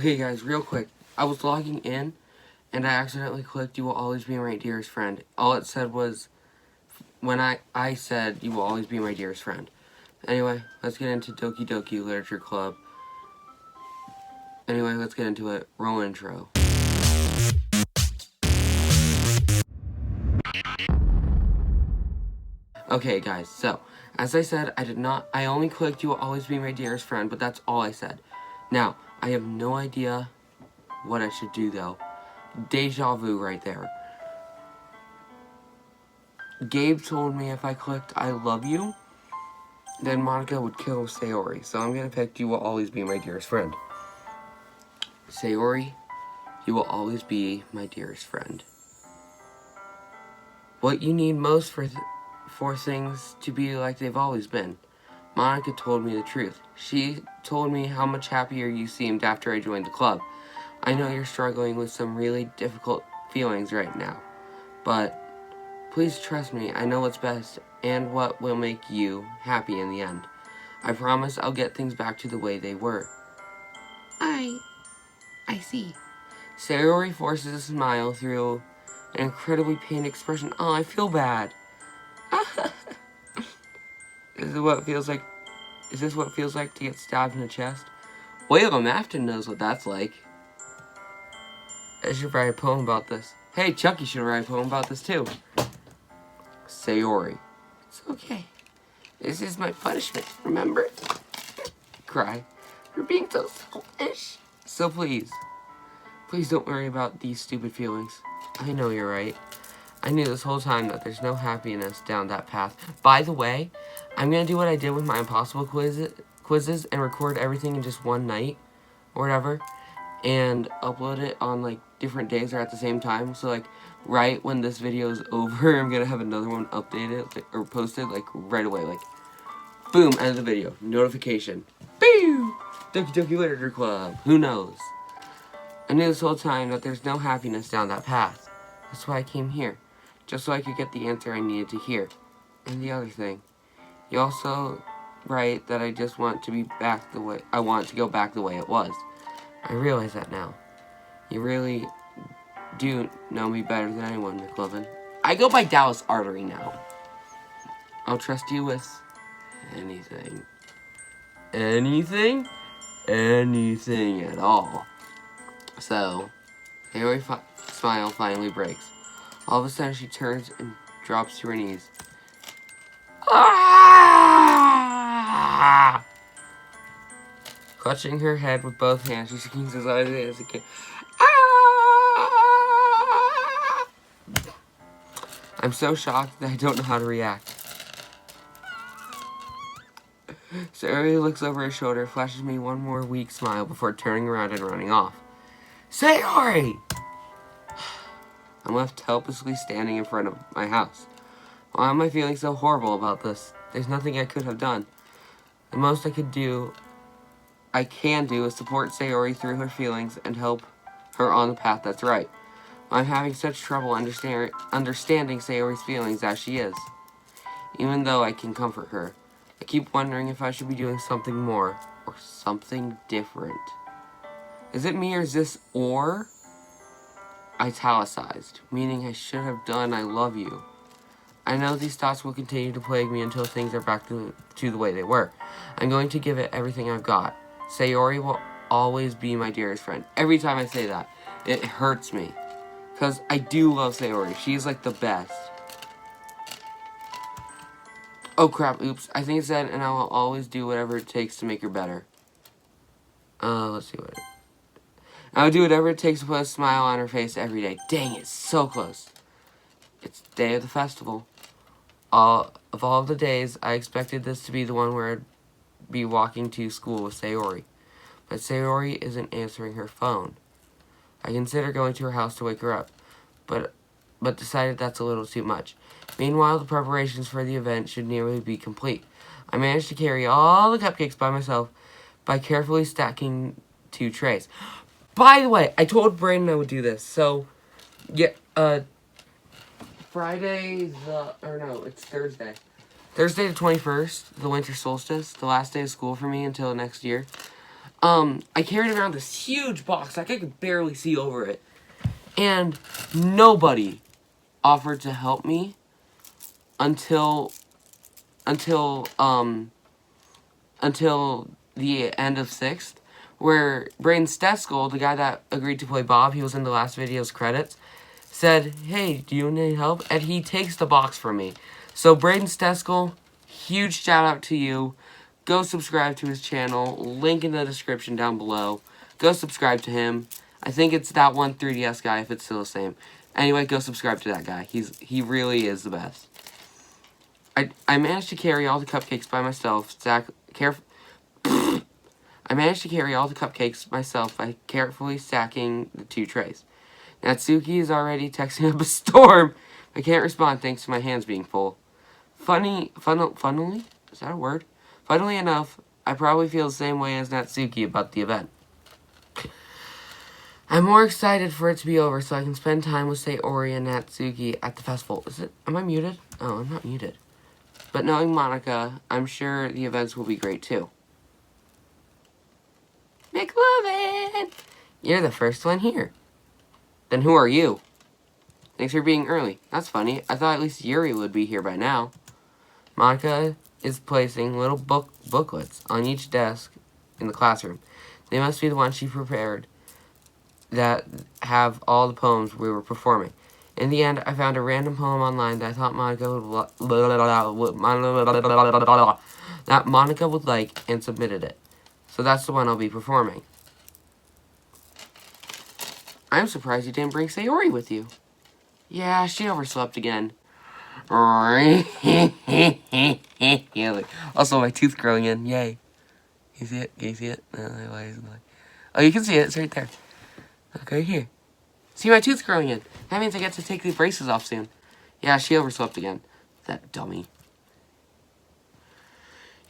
Okay guys, real quick. I was logging in and I accidentally clicked "You will always be my dearest friend." All it said was, when I said "You will always be my dearest friend." Anyway, let's get into Doki Doki Literature Club. Anyway, let's get into it. Roll intro. Okay guys, so, as I said, I only clicked "You will always be my dearest friend," but that's all I said. Now, I have no idea what I should do though. Deja vu right there. Gabe told me if I clicked "I love you," then Monica would kill Sayori. So I'm gonna pick "You will always be my dearest friend." Sayori, you will always be my dearest friend. What you need most for things to be like they've always been. Monica told me the truth. She told me how much happier you seemed after I joined the club. I know you're struggling with some really difficult feelings right now, but please trust me, I know what's best and what will make you happy in the end. I promise I'll get things back to the way they were. I see. Sayori forces a smile through an incredibly pained expression. Oh, I feel bad. Is this what it feels like to get stabbed in the chest? William Afton knows what that's like. I should write a poem about this. Hey, Chucky should write a poem about this too. Sayori. It's okay. This is my punishment, remember? Cry. For being so selfish. So please don't worry about these stupid feelings. I know you're right. I knew this whole time that there's no happiness down that path. By the way, I'm going to do what I did with my impossible quizzes and record everything in just one night or whatever and upload it on like different days or at the same time. So like right when this video is over, I'm going to have another one updated or posted like right away. Like boom, end of the video. Notification. Boo! Doki Doki Literature Club. Who knows? I knew this whole time that there's no happiness down that path. That's why I came here. Just so I could get the answer I needed to hear. And the other thing. You also write that I just want to be back the way... I want to go back the way it was. I realize that now. You really do know me better than anyone, McLovin. I go by Dallas Artery now. I'll trust you with anything. Anything? Anything at all. So, Sayori's smile finally breaks. All of a sudden, she turns and drops to her knees. Ah! Clutching her head with both hands, she screams as loudly as she can. Ah! I'm so shocked that I don't know how to react. Sayori looks over her shoulder, flashes me one more weak smile before turning around and running off. Sayori! I'm left helplessly standing in front of my house. Why am I feeling so horrible about this? There's nothing I could have done. The most I can do is support Sayori through her feelings and help her on the path that's right. I'm having such trouble understanding Sayori's feelings as she is. Even though I can comfort her, I keep wondering if I should be doing something more or something different. Is it me or is this or italicized, meaning I should have done "I love you"? I know these thoughts will continue to plague me until things are back to the way they were. I'm going to give it everything I've got. Sayori will always be my dearest friend. Every time I say that, it hurts me. Because I do love Sayori. She's like the best. Oh crap, oops. I think it said, and I will always do whatever it takes to make her better. Let's see what I will do whatever it takes to put a smile on her face every day. Dang it, so close. It's the day of the festival. Of all the days, I expected this to be the one where I'd be walking to school with Sayori. But Sayori isn't answering her phone. I consider going to her house to wake her up, but decided that's a little too much. Meanwhile, the preparations for the event should nearly be complete. I managed to carry all the cupcakes by myself by carefully stacking 2 trays. By the way, I told Brandon I would do this, so, yeah, it's Thursday. Thursday the 21st, the winter solstice, the last day of school for me until next year. I carried around this huge box, like I could barely see over it. And nobody offered to help me until the end of 6th, where Braden Steskell, the guy that agreed to play Bob, he was in the last video's credits, said, hey, do you need help? And he takes the box from me. So Braden Steskell, huge shout out to you. Go subscribe to his channel, link in the description down below. Go subscribe to him. I think it's that one 3DS guy, if it's still the same. Anyway, go subscribe to that guy. He really is the best. I managed to carry all the cupcakes by myself. I managed to carry all the cupcakes myself by carefully stacking the 2 trays. Natsuki is already texting up a storm. I can't respond thanks to my hands being full. Funnily? Is that a word? Funnily enough, I probably feel the same way as Natsuki about the event. I'm more excited for it to be over so I can spend time with Sayori and Natsuki at the festival. Am I muted? Oh, I'm not muted. But knowing Monica, I'm sure the events will be great too. McLovin! You're the first one here. Then who are you? Thanks for being early. That's funny. I thought at least Yuri would be here by now. Monica is placing little booklets on each desk in the classroom. They must be the ones she prepared that have all the poems we were performing. In the end, I found a random poem online that I thought Monica would like and submitted it. So that's the one I'll be performing. I'm surprised you didn't bring Sayori with you. Yeah, she overslept again. Also, my tooth growing in. Yay. Can you see it? Can you see it? Oh, you can see it. It's right there. Okay, here. See my tooth growing in. That means I get to take the braces off soon. Yeah, she overslept again. That dummy.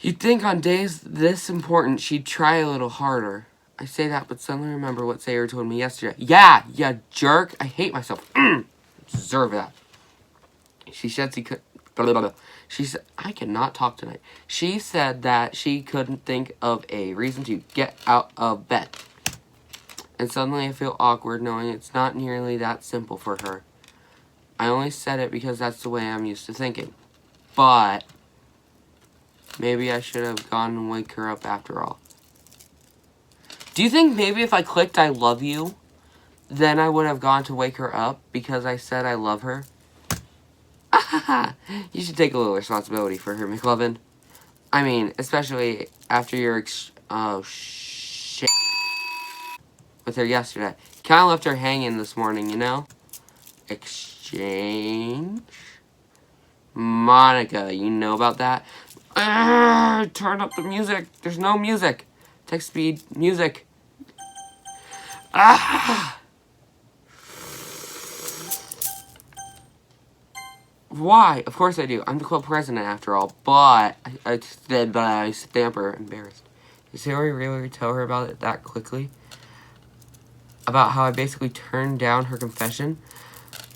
You'd think on days this important, she'd try a little harder. I say that, but suddenly remember what Sayori told me yesterday. Yeah, you jerk. I hate myself. Deserve that. She said she could... She said... I cannot talk tonight. She said that she couldn't think of a reason to get out of bed. And suddenly I feel awkward knowing it's not nearly that simple for her. I only said it because that's the way I'm used to thinking. But... maybe I should have gone and wake her up after all. Do you think maybe if I clicked I love you, then I would have gone to wake her up because I said I love her? You should take a little responsibility for her, McLovin. I mean, especially after your shit with her yesterday. Kind of left her hanging this morning, you know? Exchange? Monica, you know about that? Turn up the music. There's no music. Text speed. Music. Why? Of course I do. I'm the club president after all. But I stamper, embarrassed. Did Sayori really tell her about it that quickly? About how I basically turned down her confession?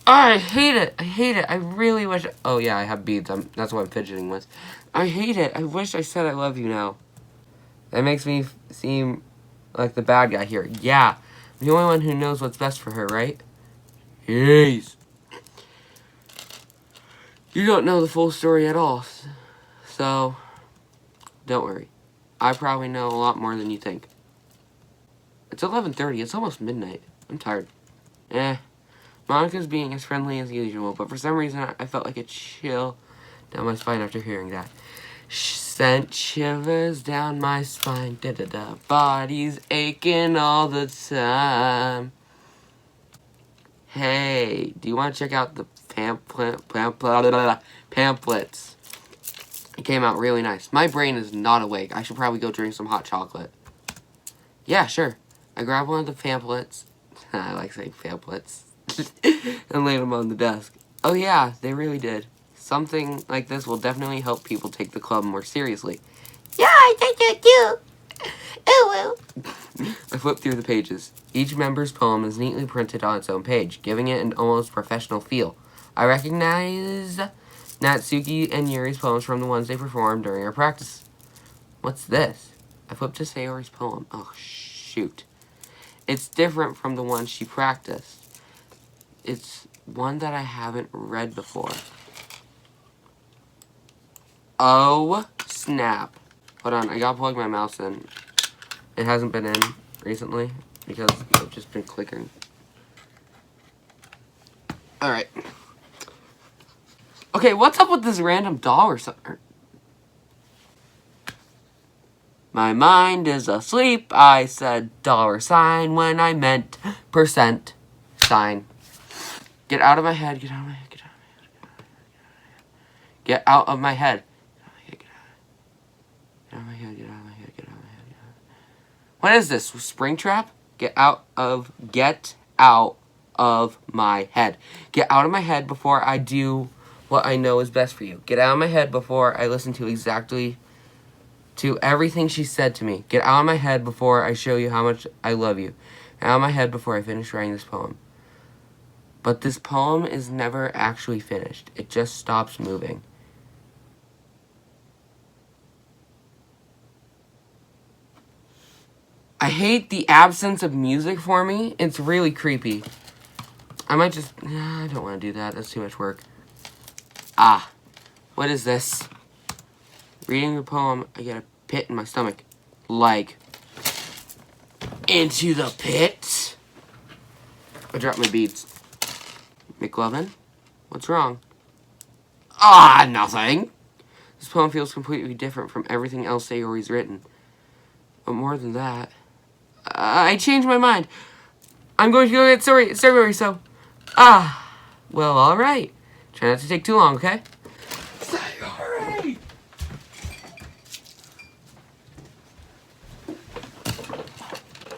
I hate it. I hate it. I really wish... oh, yeah, I have beads. That's what I'm fidgeting with. I hate it. I wish I said I love you now. That makes me seem like the bad guy here. Yeah. I'm the only one who knows what's best for her, right? Yes. You don't know the full story at all. So, don't worry. I probably know a lot more than you think. It's 11:30. It's almost midnight. I'm tired. Monica's being as friendly as usual, but for some reason I felt like a chill down my spine after hearing that. Sent shivers down my spine. Da-da-da. Body's aching all the time. Hey, do you want to check out the pamphlets? It came out really nice. My brain is not awake. I should probably go drink some hot chocolate. Yeah, sure. I grabbed one of the pamphlets. I like saying pamphlets. And laid them on the desk. Oh yeah, they really did. Something like this will definitely help people take the club more seriously. Yeah, I think you do. Oh well. I flipped through the pages. Each member's poem is neatly printed on its own page, giving it an almost professional feel. I recognize Natsuki and Yuri's poems from the ones they performed during our practice. What's this? I flipped to Sayori's poem. Oh, shoot. It's different from the one she practiced. It's one that I haven't read before. Oh, snap. Hold on, I gotta plug my mouse in. It hasn't been in recently because I've just been clicking. Alright. Okay, what's up with this random dollar sign? My mind is asleep. I said $sign when I meant percent sign. Get out of my head. Get out of my head. Get out of my head. Get out of my head. Get out of my head. Get out of my head. What is this? Springtrap? Get out of my head. Get out of my head before I do what I know is best for you. Get out of my head before I listen to everything she said to me. Get out of my head before I show you how much I love you. Get out of my head before I finish writing this poem. But this poem is never actually finished. It just stops moving. I hate the absence of music for me. It's really creepy. I might just... I don't want to do that. That's too much work. Ah. What is this? Reading the poem, I get a pit in my stomach. Like, into the pit? I dropped my beads. McLovin? What's wrong? Ah, nothing. This poem feels completely different from everything else Sayori's written. But more than that, I changed my mind. I'm going to go get Sayori, so... Ah, well, alright. Try not to take too long, okay? Sayori!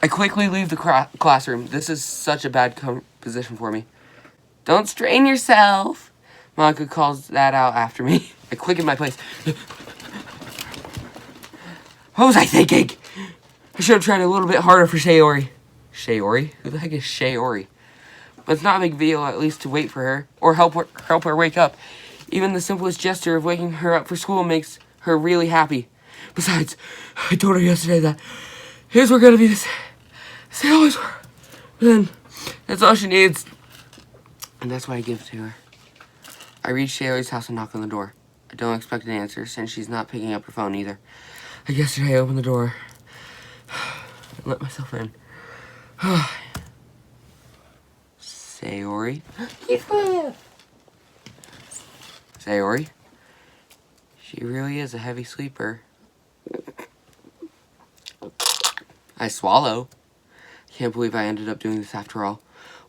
I quickly leave the classroom. This is such a bad position for me. Don't strain yourself. Monica calls that out after me. I click in my place. What was I thinking? I should have tried a little bit harder for Sayori. Sayori? Who the heck is Sayori? But it's not a big deal, at least to wait for her. Or help her wake up. Even the simplest gesture of waking her up for school makes her really happy. Besides, I told her yesterday that his were gonna be the same always were. Then, that's all she needs. And that's what I give to her. I reach Sayori's house and knock on the door. I don't expect an answer, since she's not picking up her phone either. I guess I open the door and let myself in. Sayori? Sayori? She really is a heavy sleeper. I swallow. Can't believe I ended up doing this after all.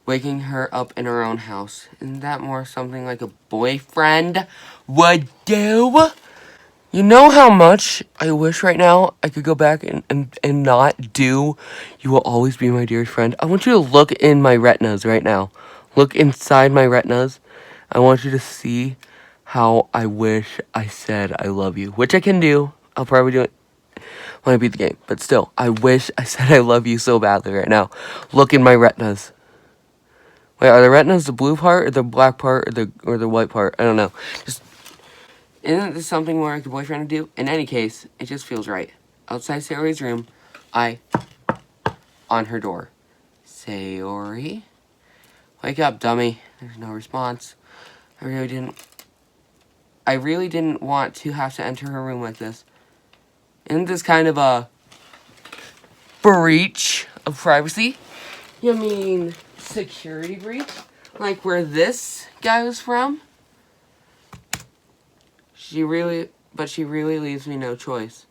Waking her up in her own house. Isn't that more something like a boyfriend would do? You know how much I wish right now I could go back and not do "You will always be my dearest friend." I want you to look in my retinas right now. Look inside my retinas. I want you to see how I wish I said I love you. Which I can do. I'll probably do it when I beat the game. But still, I wish I said I love you so badly right now. Look in my retinas. Wait, are the retinas the blue part or the black part or the white part? I don't know. Just... Isn't this something more like a boyfriend would do? In any case, it just feels right. Outside Sayori's room, on her door. Sayori? Wake up, dummy. There's no response. I really didn't want to have to enter her room like this. Isn't this kind of a breach of privacy? You mean security breach? Like where this guy was from? But she really leaves me no choice.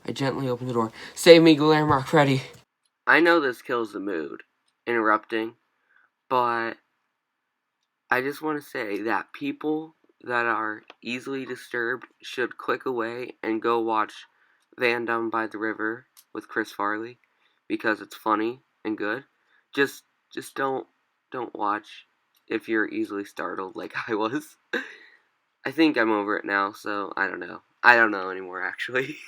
I gently open the door. Save me, Glamrock Freddy. I know this kills the mood, interrupting, but I just want to say that people that are easily disturbed should click away and go watch Van Down by the River with Chris Farley, because it's funny and good. Just don't watch if you're easily startled like I was. I think I'm over it now, so I don't know. I don't know anymore, actually.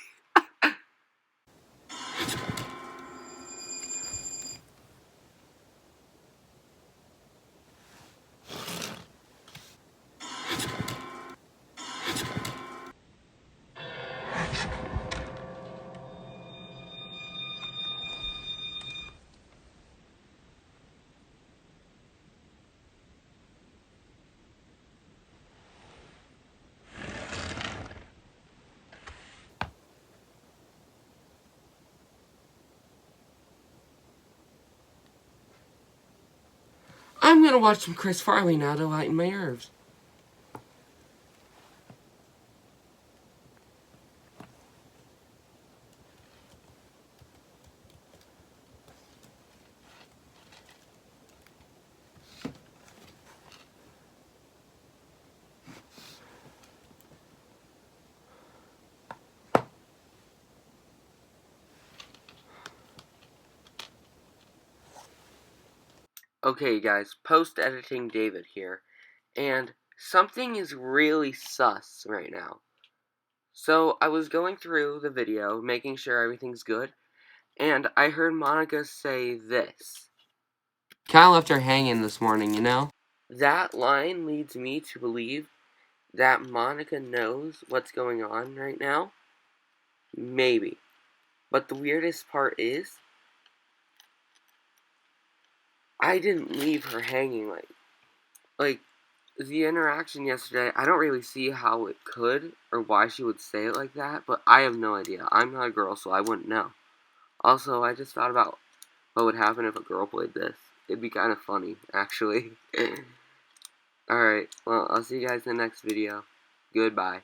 I'm gonna watch some Chris Farley now to lighten my nerves. Okay guys, post-editing David here, and something is really sus right now. So I was going through the video, making sure everything's good, and I heard Monica say this. Kinda left her hanging this morning, you know? That line leads me to believe that Monica knows what's going on right now. Maybe. But the weirdest part is, I didn't leave her hanging like the interaction yesterday. I don't really see how it could or why she would say it like that, but I have no idea. I'm not a girl, so I wouldn't know. Also, I just thought about what would happen if a girl played this. It'd be kind of funny, actually. Alright, well, I'll see you guys in the next video. Goodbye.